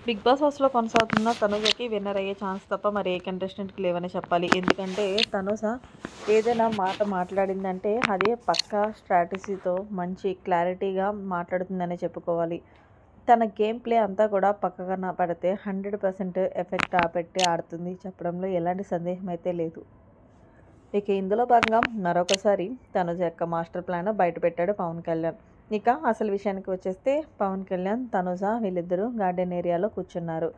Big boss హౌస్లో కొనసాగుతున్న తనుజకి winner అయ్యే ఛాన్స్ తప్ప మరి ఏ కంటెస్టెంట్కి లేవని చెప్పాలి. ఎందుకంటే తనుజ ఏదైనా మాట మాట్లాడిందంటే అది పక్కా స్ట్రాటజీతో మంచి క్లారిటీగా మాట్లాడుతుందనే చెప్పుకోవాలి. తన గేమ్ ప్లే అంతా కూడా పక్కగా పడితే 100% ఎఫెక్ట్ పెట్టి ఆడుతుంది చెప్పడంలో ఎలాంటి సందేహం అయితే లేదు. ఇక ఇందులో భాగంగా మరొకసారి తనుజ యొక్క మాస్టర్ ప్లాన్ బయటపెట్టాడు పవన్ కళ్యాణ్. ఇక అసలు విషయానికి వచ్చేస్తే పవన్ కళ్యాణ్, తనుజ వీళ్ళిద్దరూ గార్డెన్ ఏరియాలో కూర్చున్నారు.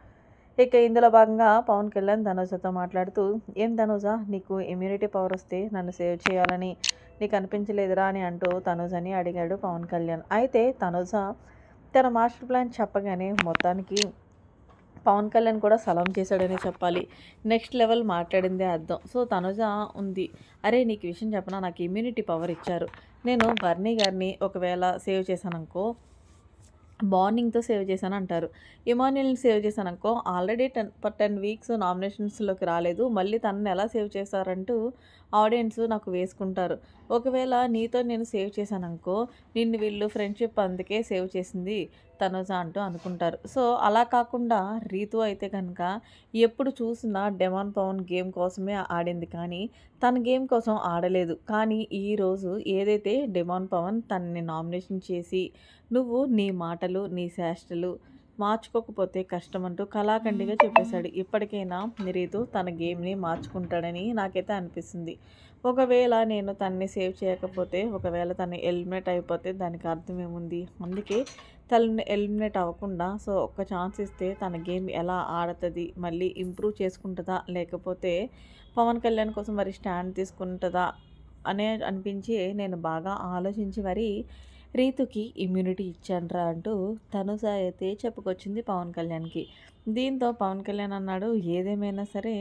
ఇక ఇందులో భాగంగా పవన్ కళ్యాణ్ తనుజతో మాట్లాడుతూ, ఏం తనుజ, నీకు ఇమ్యూనిటీ పవర్ వస్తే నన్ను సేవ్ చేయాలని నీకు అనిపించలేదురా అని అంటూ తనుజని అడిగాడు పవన్ కళ్యాణ్. అయితే తనుజ తన మాస్టర్ ప్లాన్ చెప్పగానే మొత్తానికి పవన్ కళ్యాణ్ కూడా సలాం చేశాడని చెప్పాలి. నెక్స్ట్ లెవెల్ మాట్లాడిందే అర్థం. సో తనుజ ఉంది, అరే నీకు విషయం చెప్పనా, నాకు ఇమ్యూనిటీ పవర్ ఇచ్చారు. నేను బర్నీ గారిని ఒకవేళ సేవ్ చేశాననుకో, మార్నింగ్తో సేవ్ చేశాను అంటారు. ఇమాన్యుల్ని సేవ్ చేశాననుకో, ఆల్రెడీ 10 వీక్స్ నామినేషన్స్లోకి రాలేదు, మళ్ళీ తనని ఎలా సేవ్ చేశారంటూ ఆడియన్స్ నాకు వేసుకుంటారు. ఒకవేళ నీతో నేను సేవ్ చేశాననుకో, నిన్ను వీళ్ళు ఫ్రెండ్షిప్ అందుకే సేవ్ చేసింది తనుజ అంటూ అనుకుంటారు. సో అలా కాకుండా రీతు అయితే కనుక ఎప్పుడు చూసినా డెమాన్ పవన్ గేమ్ కోసమే ఆడింది, కానీ తన గేమ్ కోసం ఆడలేదు. కానీ ఈరోజు ఏదైతే డెమాన్ పవన్ తనని నామినేషన్ చేసి, నువ్వు నీ మాటలు నీ చేష్టలు మార్చుకోకపోతే కష్టం అంటూ కళాఖండిగా చెప్పేశాడు. ఇప్పటికైనా రీతు తన గేమ్ని మార్చుకుంటాడని నాకైతే అనిపిస్తుంది. ఒకవేళ నేను తనని సేవ్ చేయకపోతే, ఒకవేళ తను ఎలిమినేట్ అయిపోతే దానికి అర్థం ఏముంది? అందుకే తనని ఎలిమినేట్ అవ్వకుండా సో ఒక్క ఛాన్స్ ఇస్తే తన గేమ్ ఎలా ఆడుతుంది, మళ్ళీ ఇంప్రూవ్ చేసుకుంటుందా, లేకపోతే పవన్ కళ్యాణ్ కోసం మరి స్టాండ్ తీసుకుంటుందా అనే అనిపించి నేను బాగా ఆలోచించి మరి రీతుకి ఇమ్యూనిటీ ఇచ్చాన్రా అంటూ తనుజ అయితే చెప్పుకొచ్చింది పవన్ కళ్యాణ్కి. దీంతో పవన్ కళ్యాణ్ అన్నాడు, ఏదేమైనా సరే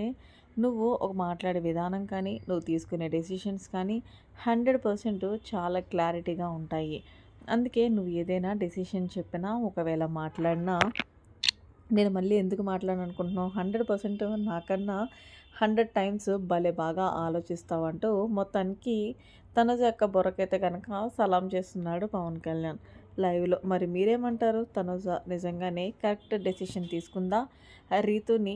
నువ్వు ఒక మాట్లాడే విధానం కానీ, నువ్వు తీసుకునే డెసిషన్స్ కానీ 100% చాలా క్లారిటీగా ఉంటాయి. అందుకే నువ్వు ఏదైనా డెసిషన్ చెప్పినా, ఒకవేళ మాట్లాడినా నేను మళ్ళీ ఎందుకు మాట్లాడనుకుంటున్నావు, 100% నాకన్నా 100 టైమ్స్ భలే బాగా ఆలోచిస్తావు అంటూ మొత్తానికి తనుజ యొక్క బుర్రకైతే కనుక సలాం చేస్తున్నాడు పవన్ కళ్యాణ్ లైవ్లో. మరి మీరేమంటారు? తనుజ నిజంగానే కరెక్ట్ డెసిషన్ తీసుకుందా రీతుని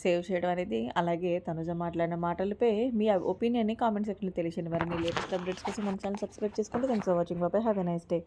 సేవ్ చేయడం అనేది? అలాగే తనుజ మాట్లాడిన మాటలపై మీ ఒపీనియన్ని కామెంట్ సెక్షన్లో తెలియచేయండి. మరి మీ లేటెస్ట్ అప్డేట్స్ కోసం మన ఛానల్ సబ్స్క్రైబ్ చేసుకోండి. Thanks for watching. Bye, have a nice day.